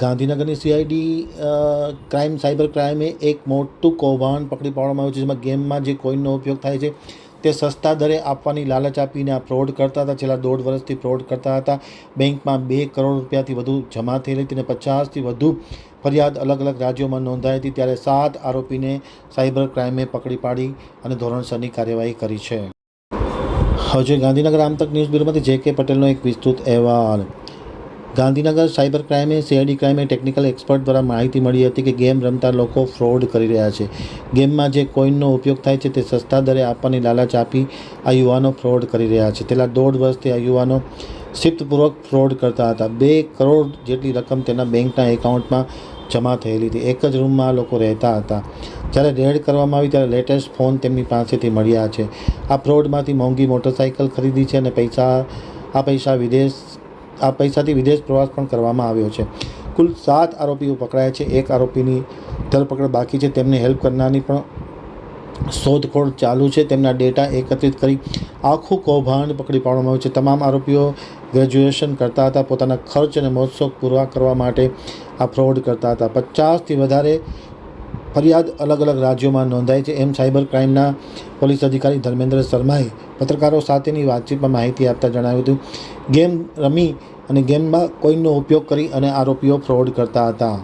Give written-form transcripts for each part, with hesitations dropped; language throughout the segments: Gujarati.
ગાંધીનગરની સીઆઈડી સાયબર ક્રાઇમે એક મોટું કૌભાંડ પકડી પાડવામાં આવ્યું છે, જેમાં ગેમમાં જે કોઈનનો ઉપયોગ થાય છે તે સસ્તા દરે આપવાની લાલચ આપીને આ ફ્રોડ કરતા હતા. છેલ્લા 1.5 વર્ષથી ફ્રોડ કરતા હતા. બેંકમાં 2 કરોડ રૂપિયાથી વધુ જમા થયેલી હતી અને 50થી વધુ ફરિયાદ અલગ અલગ રાજ્યોમાં નોંધાઈ હતી. ત્યારે 7 આરોપીને સાયબર ક્રાઇમે પકડી પાડી અને ધોરણસરની કાર્યવાહી કરી છે. હવે ગાંધીનગર આમતક ન્યૂઝ બ્યુરોમાંથી જે.કે. પટેલનો એક વિસ્તૃત અહેવાલ. ગાંધીનગર સાયબર ક્રાઇમે સીઆઈડી ક્રાઇમે ટેકનિકલ એક્સપર્ટ દ્વારા માહિતી મળી હતી કે ગેમ રમતા લોકો ફ્રોડ કરી રહ્યા છે. ગેમમાં જે કોઈનનો ઉપયોગ થાય છે તે સસ્તા દરે આપવાની લાલચ આપી આ યુવાનો ફ્રોડ કરી રહ્યા છે. છેલ્લા 1.5 વર્ષથી આ યુવાનો શિસ્તપૂર્વક ફ્રોડ કરતા હતા. 2 કરોડ જેટલી રકમ તેના બેંકના એકાઉન્ટમાં જમા થયેલી હતી. એક જ રૂમમાં લોકો રહેતા હતા. જ્યારે રેડ કરવામાં આવી ત્યારે લેટેસ્ટ ફોન તેમની પાસેથી મળ્યા છે. આ ફ્રોડમાંથી મોંઘી મોટરસાઇકલ ખરીદી છે અને પૈસાથી વિદેશ પ્રવાસ પણ કરવામાં આવ્યો છે. કુલ 7 આરોપીઓ પકડાયા છે. 1 આરોપીની ધરપકડ બાકી છે. તેમને હેલ્પ કરનારની પણ શોધખોળ ચાલુ છે. તેમના ડેટા એકત્રિત કરી આખું કૌભાંડ પકડી પાડવામાં આવ્યું છે. તમામ આરોપીઓ ગ્રેજ્યુએશન કરતા હતા. પોતાના ખર્ચ અને મોજશોખ પૂરા કરવા માટે આ ફ્રોડ કરતા હતા. 50થી વધારે ફરિયાદ અલગ અલગ રાજ્યોમાં નોંધાઈ છે, એમ સાયબર ક્રાઇમના પોલીસ અધિકારી ધર્મેન્દ્ર શર્માએ પત્રકારો સાથેની વાતચીતમાં માહિતી આપતા જણાવ્યું હતું. ગેમ રમી અને ગેમમાં કોઈનનો ઉપયોગ કરી અને આરોપીઓ ફ્રોડ કરતા હતા.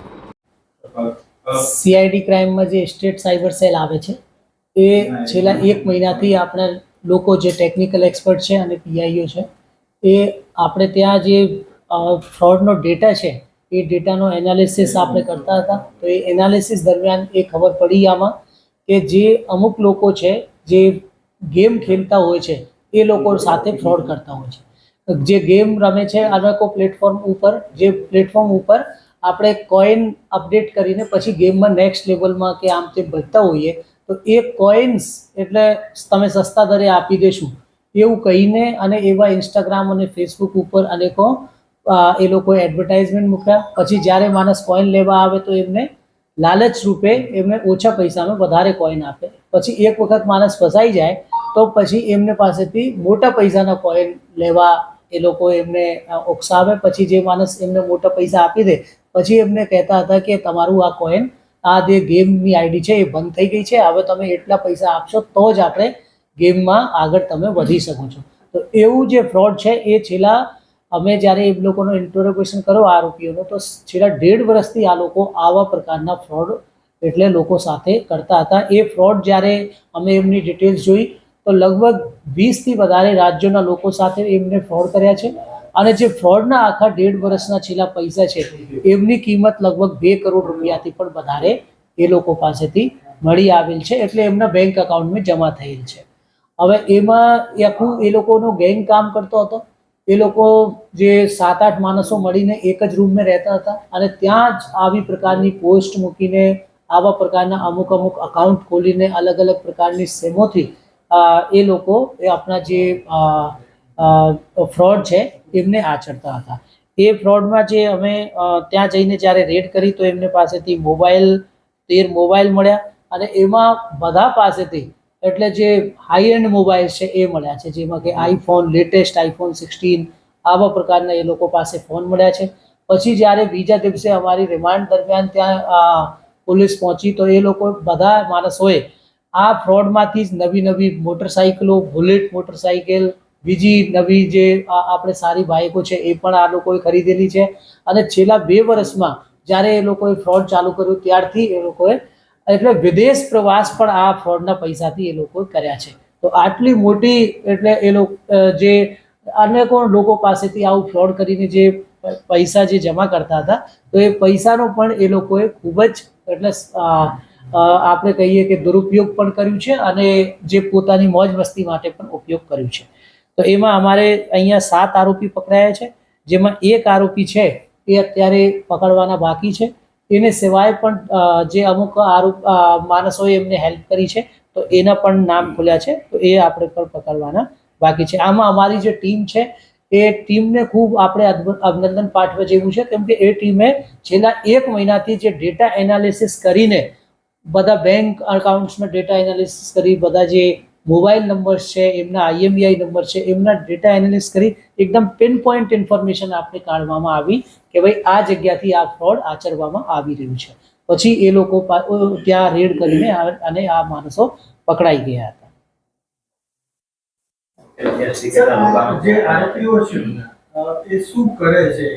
સીઆઈડી ક્રાઇમમાં જે સ્ટેટ સાયબર સેલ આવે છે એ છેલ્લા 1 મહિનાથી આપણા લોકો જે ટેકનિકલ એક્સપર્ટ છે અને પીઆઈઓ છે એ આપણે ત્યાં જે ફ્રોડનો ડેટા છે એ ડેટાનો એનાલિસિસ આપણે કરતા હતા. તો એ એનાલિસિસ દરમિયાન એ ખબર પડી આમાં કે જે અમુક લોકો છે જે ગેમ ખેલતા હોય છે એ લોકો સાથે ફ્રોડ કરતા હોય છે. જે ગેમ રમે છે અલગ પ્લેટફોર્મ ઉપર આપણે કોઈન અપડેટ કરીને પછી ગેમમાં નેક્સ્ટ લેવલમાં કે આમ તેમ વધતા હોઈએ તો એ કોઈન્સ એટલે તમે સસ્તા દરે આપી દેશું એવું કહીને અને એવા ઇન્સ્ટાગ્રામ અને ફેસબુક ઉપર અનેકો એ લોકોએ એડવર્ટાઇઝમેન્ટ મૂક્યા. પછી જ્યારે માણસ કોઈન લેવા આવે તો એમને લાલચ રૂપે એમને ઓછા પૈસામાં વધારે કોઈન આપે. પછી એક વખત માણસ ફસાઈ જાય તો પછી એમને પાસેથી મોટા પૈસાના કોઈન લેવા એ લોકો એમને ઉકસાવે. પછી જે માણસ એમને મોટા પૈસા આપી દે પછી એમને કહેતા હતા કે તમારું આ કોઈન આ જે ગેમની આઈડી છે એ બંધ થઈ ગઈ છે, હવે તમે એટલા પૈસા આપશો તો જ આપણે ગેમમાં આગળ તમે વધી શકો છો. તો એવું જે ફ્રોડ છે એ છેલ્લા અમે જ્યારે એ લોકોનો ઇન્ટરોગેશન કર્યો આરોપીઓનો તો છેલ્લા 1.5 વર્ષથી આ લોકો આવા પ્રકારના ફ્રોડ એટલે લોકો સાથે કરતા હતા. એ ફ્રોડ જ્યારે અમે એમની ડિટેલ્સ જોઈ તો લગભગ 20થી વધારે રાજ્યોના લોકો સાથે એમને ફ્રોડ કર્યા છે અને જે ફ્રોડના આખા 1.5 વર્ષના છેલ્લા પૈસા છે એમની કિંમત લગભગ 2 કરોડ રૂપિયાથી પણ વધારે એ લોકો પાસેથી મળી આવેલ છે, એટલે એમના બેંક એકાઉન્ટમાં જમા થયેલ છે. હવે એમાં આખું એ લોકોનો ગેંગ કામ કરતો હતો. એ લોકો જે 7-8 માણસો મળીને એક જ રૂમમાં રહેતા હતા અને ત્યાં જ આવી પ્રકારની પોસ્ટ મૂકીને આવા પ્રકારના અમુક અકાઉન્ટ ખોલીને અલગ અલગ પ્રકારની સેમોથી એ લોકો એ આપણા જે ફ્રોડ છે એમને આચરતા હતા. એ ફ્રોડમાં જે અમે ત્યાં જઈને જ્યારે રેડ કરી તો એમને પાસેથી 13 મોબાઈલ મળ્યા અને એમાં બધા પાસેથી એટલે જે હાઈ એન્ડ મોબાઈલ છે એ મળ્યા છે, જેમાં કે લેટેસ્ટ આઈફોન 16 આવા પ્રકારના એ લોકો પાસે ફોન મળ્યા છે. પછી જ્યારે બીજા દિવસે અમારી રિમાન્ડ દરમિયાન ત્યાં પોલીસ પહોંચી તો એ લોકો બધા માણસોએ આ ફ્રોડમાંથી જ નવી મોટરસાઇકલો, બુલેટ મોટરસાઇકલ, બીજી નવી જે આપણે સારી બાઇકો છે એ પણ આ લોકોએ ખરીદેલી છે. અને છેલ્લા 2 વર્ષમાં જ્યારે એ લોકોએ ફ્રોડ ચાલુ કર્યું ત્યારથી એ લોકોએ એટલે વિદેશ પ્રવાસ પણ આ ફ્રોડના પૈસાથી એ લોકોએ કર્યા છે. તો આટલી મોટી એટલે એ લોકો જે અનેકો લોકો પાસેથી આવું ફ્રોડ કરીને જે પૈસા જે જમા કરતા હતા તો એ પૈસાનો પણ એ લોકોએ ખૂબ જ એટલે આપણે કહીએ કે દુરુપયોગ પણ કર્યું છે અને જે પોતાની મોજ મસ્તી માટે પણ ઉપયોગ કર્યું છે. તો એમાં અમારે અહીંયા 7 આરોપી પકડાયા છે, જેમાં 1 આરોપી છે એ અત્યારે પકડવાના બાકી છે. એને સિવાય પણ જે અમુક માણસોએ એમને હેલ્પ કરી છે તો એના પણ નામ ખોલ્યા છે, તો એ આપણે પણ પકડવાના બાકી છે. આમાં અમારી જે ટીમ છે એ ટીમને ખૂબ આપણે અભિનંદન પાઠવવા જેવું છે, કેમ કે એ ટીમે છેલ્લા 1 મહિનાથી જે ડેટા એનાલિસિસ કરીને બધા બેંક એકાઉન્ટ્સમાં ડેટા એનાલિસિસ કરી બધા જે મોબાઈલ નંબર છે, એમના IMEI નંબર છે, એમના ડેટા એનાલિસ કરી એકદમ પિન પોઈન્ટ ઇન્ફોર્મેશન આપણે કાઢવામાં આવી કે ભાઈ આ જગ્યાથી આ ફ્રોડ આચરવામાં આવી રહ્યું છે. પછી એ લોકો ત્યાં રેડ કરીને અને આ માણસો પકડાઈ ગયા હતા. જે આરોપીઓ છે એ શું કરે છે?